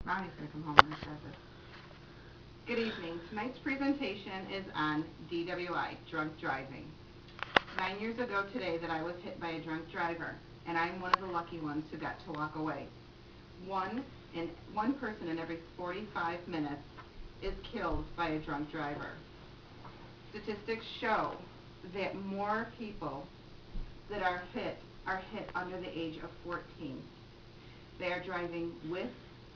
Mommy's going to come home and record this. Good evening. Tonight's presentation is on DWI, drunk driving. 9 years ago today that I was hit by a drunk driver, and I'm one of the lucky ones who got to walk away. One person in every 45 minutes is killed by a drunk driver. Statistics show that more people that are hit under the age of 14. They are driving with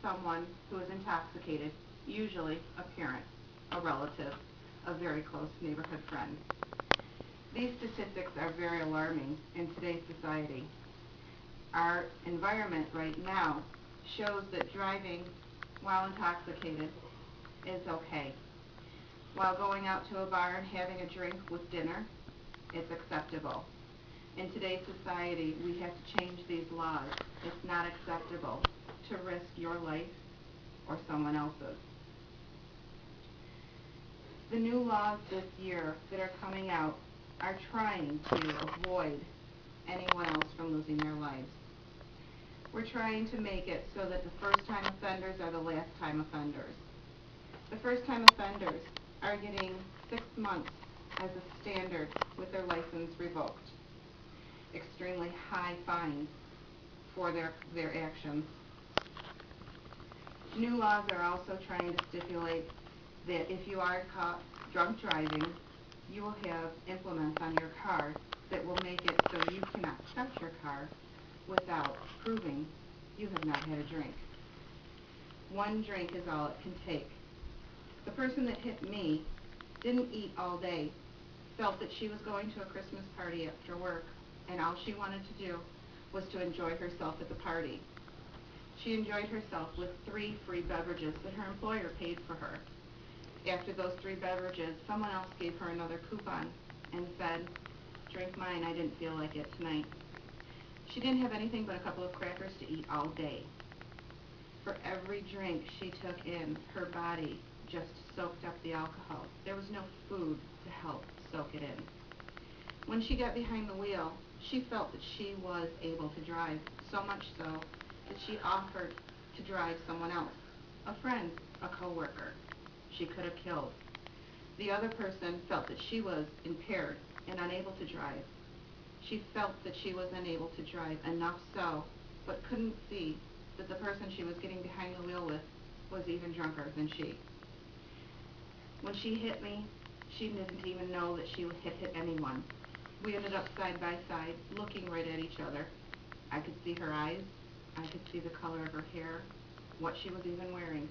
someone who is intoxicated, usually a parent, a relative, a very close neighborhood friend. These statistics are very alarming in today's society. Our environment right now shows that driving while intoxicated is okay. While going out to a bar and having a drink with dinner, it's acceptable. In today's society, we have to change these laws. It's not acceptable to risk your life or someone else's. The new laws this year that are coming out are trying to avoid anyone else from losing their lives. We're trying to make it so that the first-time offenders are the last-time offenders. The first-time offenders are getting 6 months as a standard with their license revoked. Extremely high fines for their actions. New laws are also trying to stipulate that if you are caught drunk driving, you will have implements on your car that will make it so you cannot start your car without proving you have not had a drink. One drink is all it can take. The person that hit me didn't eat all day, felt that she was going to a Christmas party after work, and all she wanted to do was to enjoy herself at the party. She enjoyed herself with 3 free beverages that her employer paid for her. After those 3 beverages, someone else gave her another coupon and said, "Drink mine, I didn't feel like it tonight." She didn't have anything but a couple of crackers to eat all day. For every drink she took in, her body just soaked up the alcohol. There was no food to help soak it in. When she got behind the wheel, she felt that she was able to drive, so much so that she offered to drive someone else, a friend, a coworker. She could have killed. The other person felt that she was impaired and unable to drive. She felt that she was unable to drive, enough so, but couldn't see that the person she was getting behind the wheel with was even drunker than she. When she hit me, she didn't even know that she had hit anyone. We ended up side by side, looking right at each other. I could see her eyes, I could see the color of her hair, what she was even wearing.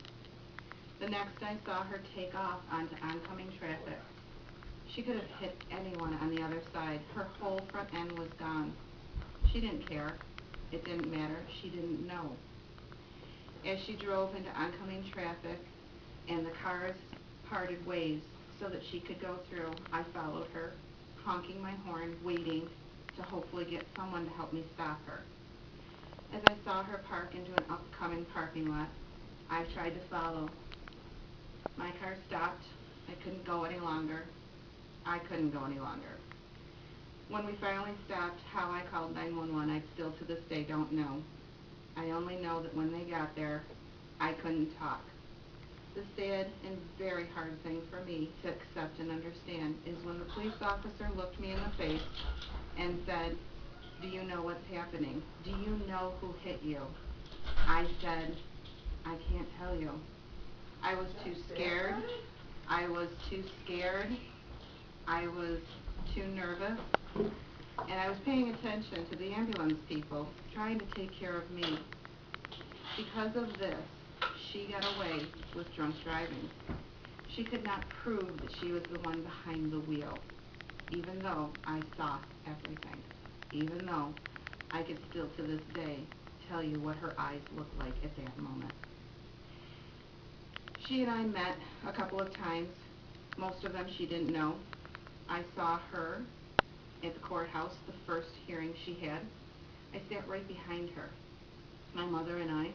The next I saw her take off onto oncoming traffic. She could have hit anyone on the other side. Her whole front end was gone. She didn't care. It didn't matter. She didn't know. As she drove into oncoming traffic and the cars parted ways so that she could go through, I followed her, honking my horn, waiting to hopefully get someone to help me stop her. As I saw her park into an upcoming parking lot, I tried to follow. My car stopped. I couldn't go any longer. I couldn't go any longer. When we finally stopped, how I called 911, I still to this day don't know. I only know that when they got there, I couldn't talk. The sad and very hard thing for me to accept and understand is when the police officer looked me in the face and said, "Do you know what's happening? Do you know who hit you?" I said, "I can't tell you." I was too scared. I was too scared. I was too nervous. And I was paying attention to the ambulance people trying to take care of me. Because of this, she got away with drunk driving. She could not prove that she was the one behind the wheel, even though I saw everything, even though I could still to this day tell you what her eyes looked like at that moment. She and I met a couple of times. Most of them she didn't know. I saw her at the courthouse, the first hearing she had. I sat right behind her, my mother and I.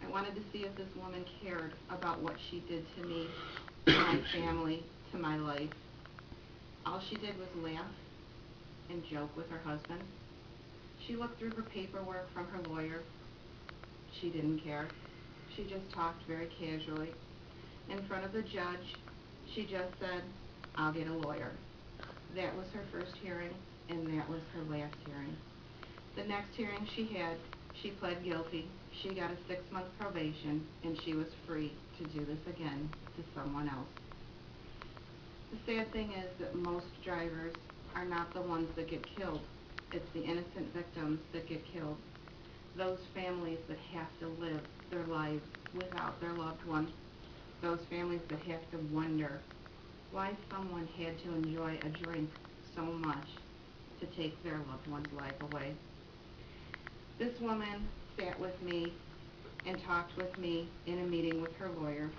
I wanted to see if this woman cared about what she did to me, to my family, to my life. All she did was laugh and joke with her husband. She looked through her paperwork from her lawyer. She didn't care. she just talked very casually. In front of the judge, she just said, "I'll get a lawyer." That was her first hearing, and that was her last hearing. The next hearing she had, she pled guilty. She got a 6-month probation, and she was free to do this again to someone else. The sad thing is that most drivers are not the ones that get killed. It's the innocent victims that get killed. Those families that have to live their lives without their loved one. Those families that have to wonder why someone had to enjoy a drink so much to take their loved one's life away. This woman sat with me and talked with me in a meeting with her lawyer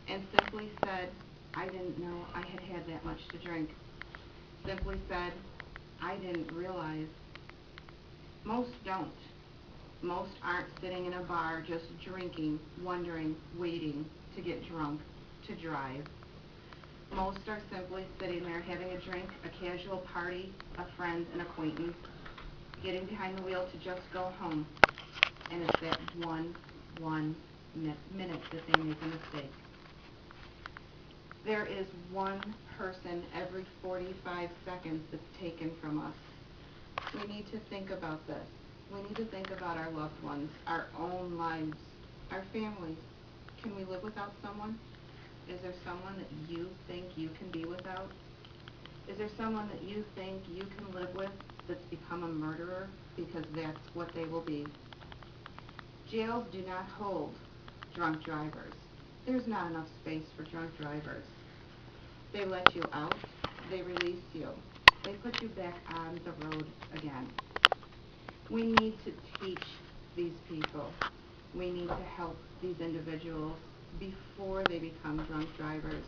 and simply said, "I didn't know I had had that much to drink." Simply said, "I didn't realize." Most don't. Most aren't sitting in a bar just drinking, wondering, waiting to get drunk to drive. Most are simply sitting there having a drink, a casual party, a friend, an acquaintance, getting behind the wheel to just go home. And it's that one minute that they make a mistake. There is one person every 45 seconds that's taken from us. We need to think about this. We need to think about our loved ones, our own lives, our families. Can we live without someone? Is there someone that you think you can be without? Is there someone that you think you can live with that's become a murderer because that's what they will be? Jails do not hold drunk drivers. There's not enough space for drunk drivers. They let you out. They release you. They put you back on the road again. We need to teach these people. We need to help these individuals before they become drunk drivers.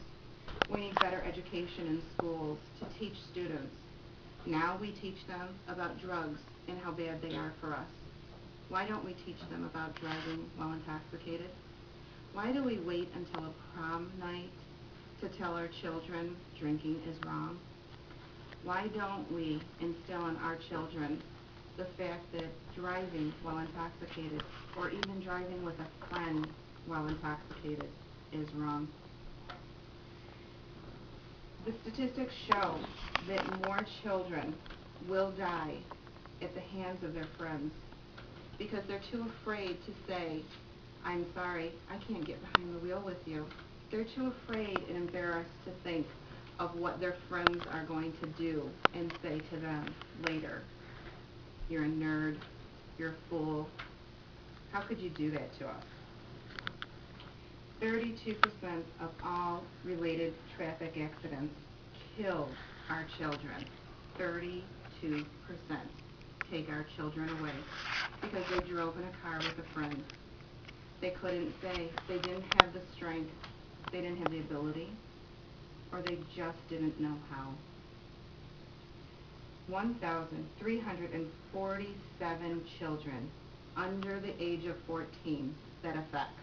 We need better education in schools to teach students. Now we teach them about drugs and how bad they are for us. Why don't we teach them about driving while intoxicated? Why do we wait until a prom night to tell our children drinking is wrong? Why don't we instill in our children the fact that driving while intoxicated, or even driving with a friend while intoxicated, is wrong? The statistics show that more children will die at the hands of their friends because they're too afraid to say, "I'm sorry, I can't get behind the wheel with you." They're too afraid and embarrassed to think of what their friends are going to do and say to them later. "You're a nerd, you're a fool. How could you do that to us?" 32% of all related traffic accidents kill our children. 32% take our children away because they drove in a car with a friend. They couldn't say, they didn't have the strength, they didn't have the ability, or they just didn't know how. 1,347 children under the age of 14 that affects.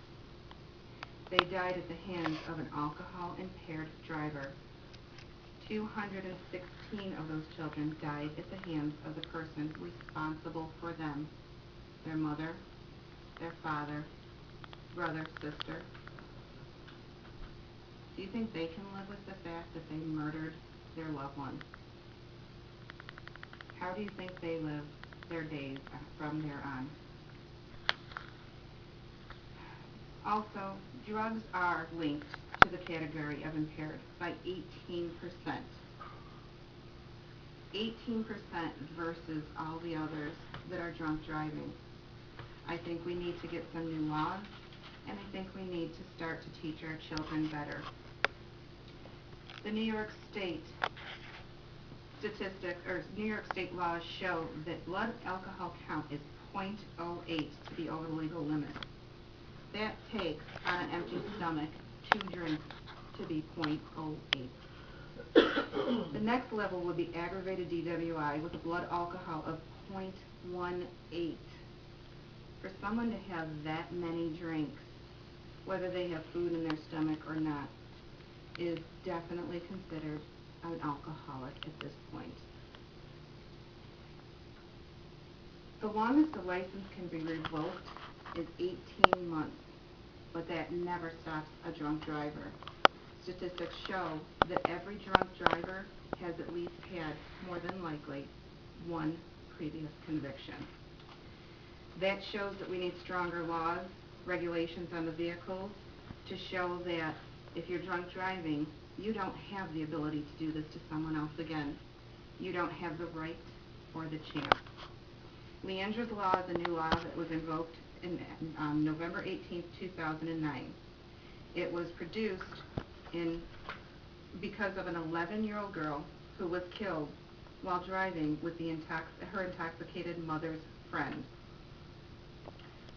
They died at the hands of an alcohol-impaired driver. 216 of those children died at the hands of the person responsible for them, their mother, their father, brother, sister. Do you think they can live with the fact that they murdered their loved ones? How do you think they live their days from there on? Also, drugs are linked to the category of impaired by 18%. 18% versus all the others that are drunk driving. I think we need to get some new laws, and I think we need to start to teach our children better. The New York State New York State laws show that blood alcohol count is 0.08 to be over the legal limit. That takes, on an empty stomach, 2 drinks to be 0.08. The next level would be aggravated DWI with a blood alcohol of 0.18. For someone to have that many drinks, whether they have food in their stomach or not, is definitely considered an alcoholic at this point. The longest a license can be revoked is 18 months. but that never stops a drunk driver. Statistics show that every drunk driver has at least had, more than likely, one previous conviction. That shows that we need stronger laws, regulations on the vehicles to show that if you're drunk driving, you don't have the ability to do this to someone else again. You don't have the right or the chance. Leandra's Law is a new law that was invoked on November 18, 2009. It was produced because of an 11-year-old girl who was killed while driving with her intoxicated mother's friend.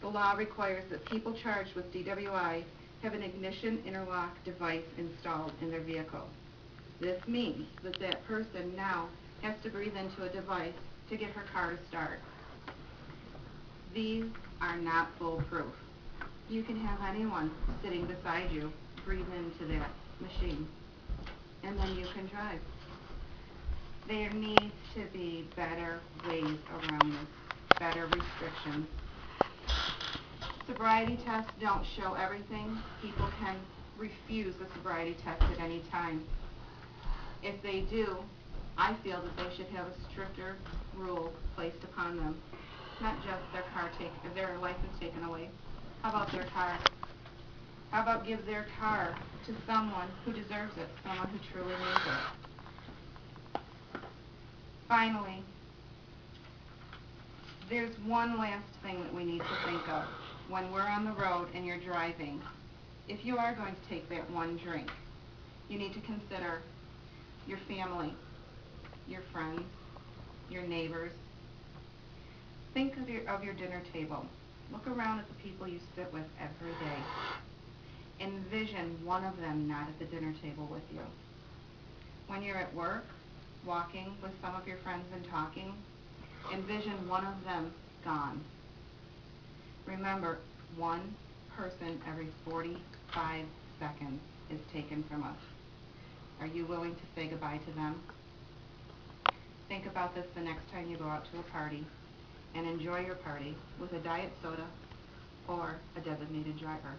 The law requires that people charged with DWI have an ignition interlock device installed in their vehicle. This means that that person now has to breathe into a device to get her car to start. These are not foolproof. You can have anyone sitting beside you breathe into that machine, and then you can drive. There needs to be better ways around this, better restrictions. Sobriety tests don't show everything. People can refuse a sobriety test at any time. If they do, I feel that they should have a stricter rule placed upon them. Not just their license taken away. How about their car? How about give their car to someone who deserves it, someone who truly needs it? Finally, there's one last thing that we need to think of when we're on the road and you're driving. If you are going to take that one drink, you need to consider your family, your friends, your neighbors. Think of your dinner table. Look around at the people you sit with every day. Envision one of them not at the dinner table with you. When you're at work, walking with some of your friends and talking, envision one of them gone. Remember, one person every 45 seconds is taken from us. Are you willing to say goodbye to them? Think about this the next time you go out to a party, and enjoy your party with a diet soda or a designated driver.